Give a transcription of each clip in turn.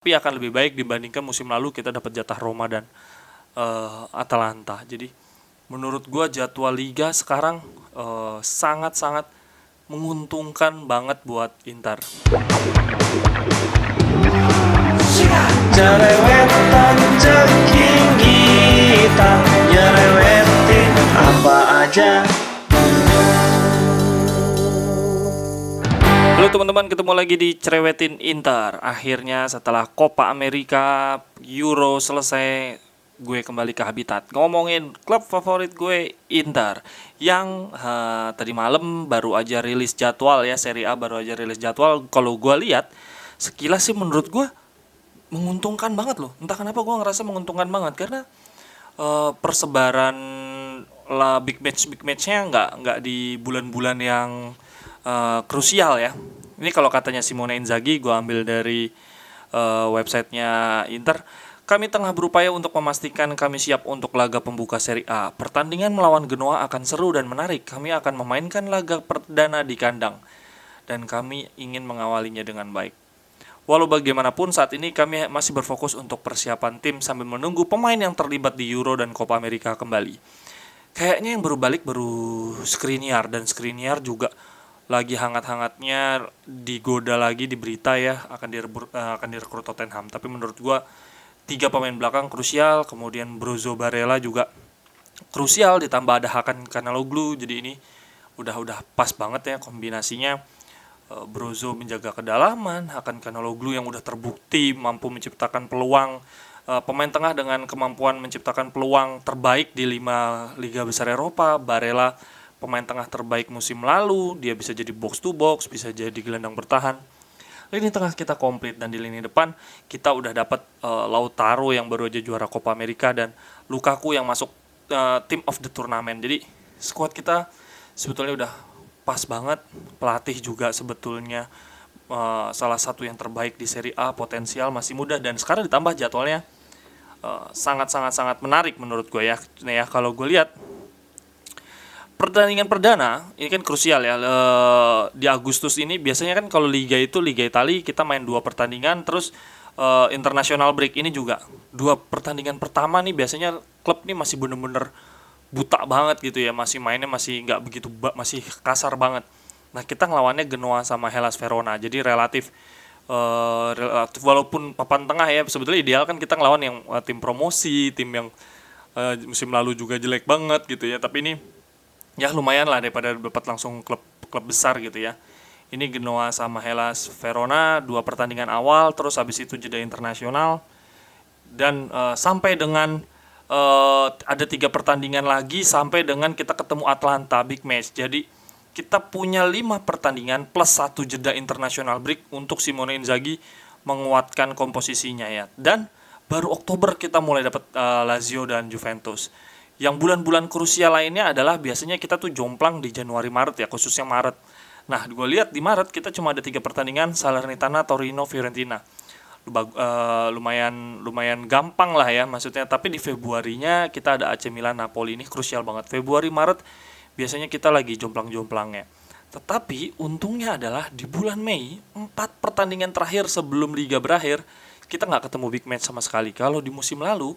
tapi akan lebih baik dibandingkan musim lalu kita dapat jatah Roma dan Atalanta. Jadi menurut gua jadwal liga sekarang sangat-sangat menguntungkan banget buat Inter. Jerewetan ceking kita, nyerewetin apa aja. Halo teman-teman, ketemu lagi di Cerewetin Inter. Akhirnya setelah Copa America, Euro selesai, gue kembali ke habitat ngomongin klub favorit gue, Inter, yang tadi malam baru aja rilis jadwal ya, Serie A baru aja rilis jadwal. Kalau gue lihat sekilas sih menurut gue menguntungkan banget loh. Entah kenapa gue ngerasa menguntungkan banget karena persebaran lah big matchnya nggak di bulan-bulan yang krusial ya. Ini kalau katanya Simone Inzaghi, gue ambil dari websitenya Inter. Kami tengah berupaya untuk memastikan kami siap untuk laga pembuka Serie A. Pertandingan melawan Genoa akan seru dan menarik. Kami akan memainkan laga perdana di kandang dan kami ingin mengawalinya dengan baik. Walau bagaimanapun saat ini kami masih berfokus untuk persiapan tim sambil menunggu pemain yang terlibat di Euro dan Copa America kembali. Kayaknya yang baru balik baru Skriniar, dan Skriniar juga lagi hangat-hangatnya digoda lagi di berita ya akan direkrut Tottenham. Tapi menurut gua 3 pemain belakang krusial, kemudian Brozo Barella juga krusial, ditambah ada Hakan Çalhanoğlu. Jadi ini udah pas banget ya kombinasinya. Brozo menjaga kedalaman, Hakan Çalhanoğlu yang udah terbukti mampu menciptakan peluang, pemain tengah dengan kemampuan menciptakan peluang terbaik di 5 liga besar Eropa. Barella pemain tengah terbaik musim lalu, dia bisa jadi box to box, bisa jadi gelandang bertahan. Lini tengah kita komplit, dan di lini depan kita udah dapat Lautaro yang baru aja juara Copa America dan Lukaku yang masuk team of the tournament. Jadi squad kita sebetulnya udah pas banget. Pelatih juga sebetulnya salah satu yang terbaik di Serie A, potensial, masih muda, dan sekarang ditambah jadwalnya sangat menarik menurut gue ya. Nah ya, kalau gue lihat pertandingan perdana ini kan krusial ya. Di Agustus ini biasanya kan kalau Liga Italia kita main 2 pertandingan, terus international break ini juga 2 pertandingan pertama nih biasanya klub nih masih bener-bener buta banget gitu ya, masih mainnya masih nggak begitu masih kasar banget. Nah kita ngelawannya Genoa sama Hellas Verona, jadi relatif walaupun papan tengah ya, sebetulnya ideal kan kita ngelawan yang tim promosi, tim yang musim lalu juga jelek banget gitu ya. Tapi ini ya lumayan lah daripada dapat langsung klub besar gitu ya. Ini Genoa sama Hellas Verona 2 pertandingan awal, terus habis itu jeda internasional, dan sampai dengan ada 3 pertandingan lagi sampai dengan kita ketemu Atalanta big match. Jadi kita punya 5 pertandingan plus 1 jeda international break untuk Simone Inzaghi menguatkan komposisinya ya. Dan baru Oktober kita mulai dapat Lazio dan Juventus. Yang bulan-bulan krusial lainnya adalah biasanya kita tuh jomplang di Januari Maret ya, khususnya Maret. Nah gue lihat di Maret kita cuma ada 3 pertandingan, Salernitana, Torino, Fiorentina. Lumayan gampang lah ya maksudnya. Tapi di Februarinya kita ada AC Milan, Napoli. Ini krusial banget. Februari, Maret biasanya kita lagi jomplang-jomplangnya. Tetapi untungnya adalah di bulan Mei 4 pertandingan terakhir sebelum liga berakhir kita nggak ketemu big match sama sekali. Kalau di musim lalu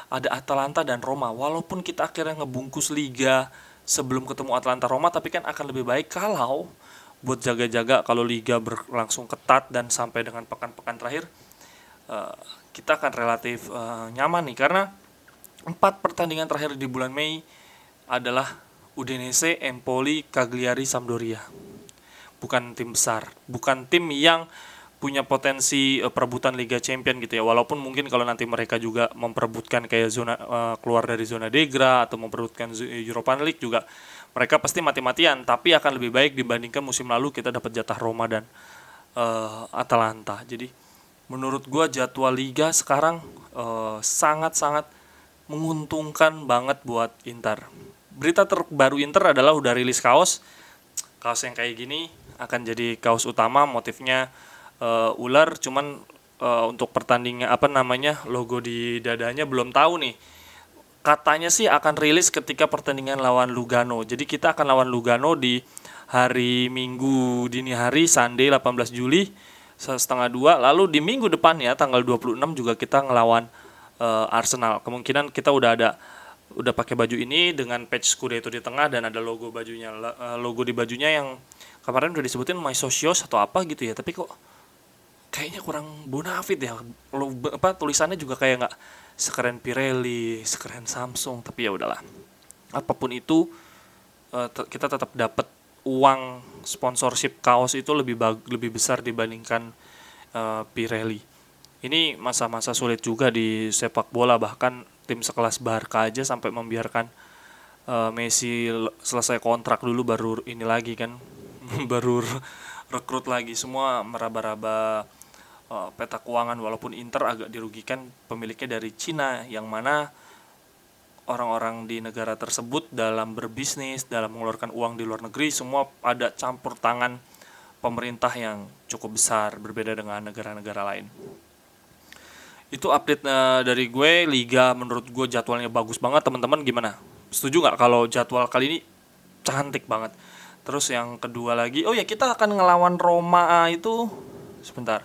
ada Atalanta dan Roma, walaupun kita akhirnya ngebungkus liga sebelum ketemu Atalanta Roma, tapi kan akan lebih baik kalau buat jaga-jaga kalau liga berlangsung ketat dan sampai dengan pekan-pekan terakhir kita akan relatif nyaman nih, karena 4 pertandingan terakhir di bulan Mei adalah Udinese, Empoli, Cagliari, Sampdoria. Bukan tim besar, bukan tim yang punya potensi perebutan Liga Champion gitu ya. Walaupun mungkin kalau nanti mereka juga memperebutkan kayak zona keluar dari zona degra atau memperebutkan Europa League juga, mereka pasti mati-matian, tapi akan lebih baik dibandingkan musim lalu kita dapat jatah Roma dan Atalanta. Jadi menurut gue jadwal liga sekarang sangat menguntungkan banget buat Inter. Berita terbaru Inter adalah udah rilis kaos yang kayak gini, akan jadi kaos utama, motifnya ular, cuman untuk pertandingan logo di dadanya belum tahu nih. Katanya sih akan rilis ketika pertandingan lawan Lugano. Jadi kita akan lawan Lugano di hari Minggu dini hari, Sunday 18 Juli. setengah 2. Lalu di minggu depannya tanggal 26 juga kita ngelawan Arsenal. Kemungkinan kita udah pakai baju ini dengan patch Scudetto di tengah dan ada logo bajunya, logo di bajunya yang kemarin udah disebutin My Socios atau apa gitu ya, tapi kok kayaknya kurang bonafit ya. Tulisannya juga kayak nggak sekeren Pirelli, sekeren Samsung, tapi ya udahlah. Apapun itu, kita tetap dapat uang sponsorship kaos itu lebih besar dibandingkan Pirelli. Ini masa-masa sulit juga di sepak bola, bahkan tim sekelas Barca aja sampai membiarkan Messi selesai kontrak dulu baru ini lagi kan baru rekrut lagi. Semua meraba-raba peta keuangan, walaupun Inter agak dirugikan pemiliknya dari Cina, yang mana orang-orang di negara tersebut dalam berbisnis, dalam mengeluarkan uang di luar negeri, semua ada campur tangan pemerintah yang cukup besar, berbeda dengan negara-negara lain. Itu update dari gue. Liga menurut gue jadwalnya bagus banget. Teman-teman gimana? Setuju nggak kalau jadwal kali ini cantik banget? Terus yang kedua lagi, oh ya, kita akan ngelawan Roma itu sebentar.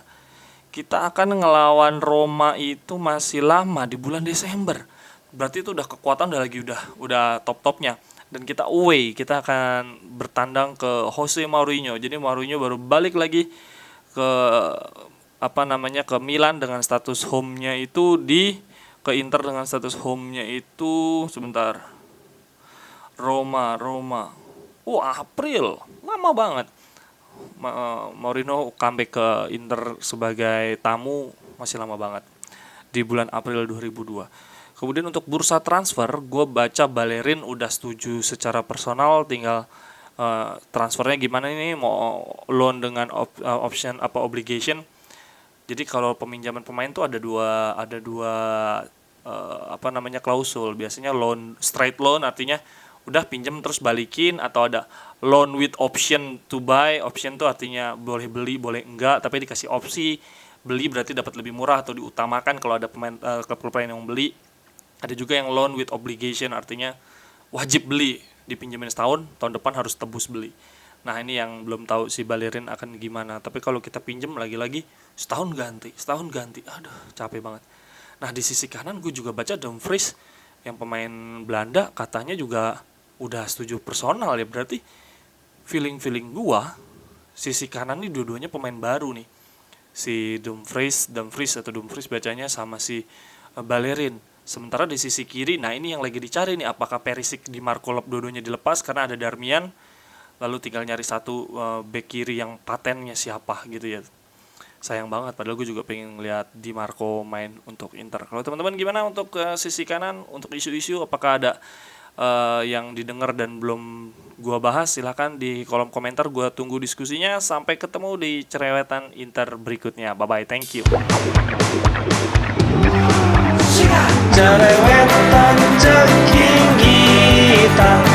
Kita akan ngelawan Roma itu masih lama, di bulan Desember. Berarti itu udah kekuatan udah top-topnya. Dan kita away, kita akan bertandang ke Jose Mourinho. Jadi Mourinho baru balik lagi ke ke Milan dengan status home-nya itu ke Inter dengan status home-nya itu sebentar. Roma. April. Lama banget. Mourinho comeback ke Inter sebagai tamu masih lama banget. Di bulan April 2002. Kemudian untuk bursa transfer, gue baca Bellerin udah setuju secara personal, tinggal transfernya gimana ini, mau loan dengan option apa obligation. Jadi kalau peminjaman pemain tuh ada dua klausul. Biasanya straight loan, artinya udah pinjam terus balikin, atau ada loan with option to buy. Option tuh artinya boleh beli, boleh enggak, tapi dikasih opsi beli, berarti dapat lebih murah atau diutamakan kalau ada klub lain yang beli. Ada juga yang loan with obligation, artinya wajib beli, dipinjemin setahun, tahun depan harus tebus beli. Nah, ini yang belum tahu si Bellerin akan gimana. Tapi kalau kita pinjem lagi-lagi setahun ganti. Aduh, capek banget. Nah, di sisi kanan gue juga baca Dumfries yang pemain Belanda katanya juga udah setuju personal ya. Berarti feeling gue sisi kanan ini dua-duanya pemain baru nih. Si Dumfries bacanya sama si Bellerin. Sementara di sisi kiri, nah ini yang lagi dicari nih, apakah Perisic di Marco Lop dua-duanya dilepas karena ada Darmian, lalu tinggal nyari satu bek kiri yang patennya siapa gitu ya. Sayang banget, padahal gue juga pengen lihat Di Marco main untuk Inter. Kalau teman-teman gimana untuk sisi kanan, untuk isu-isu, apakah ada yang didengar dan belum gue bahas? Silahkan di kolom komentar, gue tunggu diskusinya. Sampai ketemu di cerewetan Inter berikutnya. Bye-bye, thank you. Cerewetan ceking kita.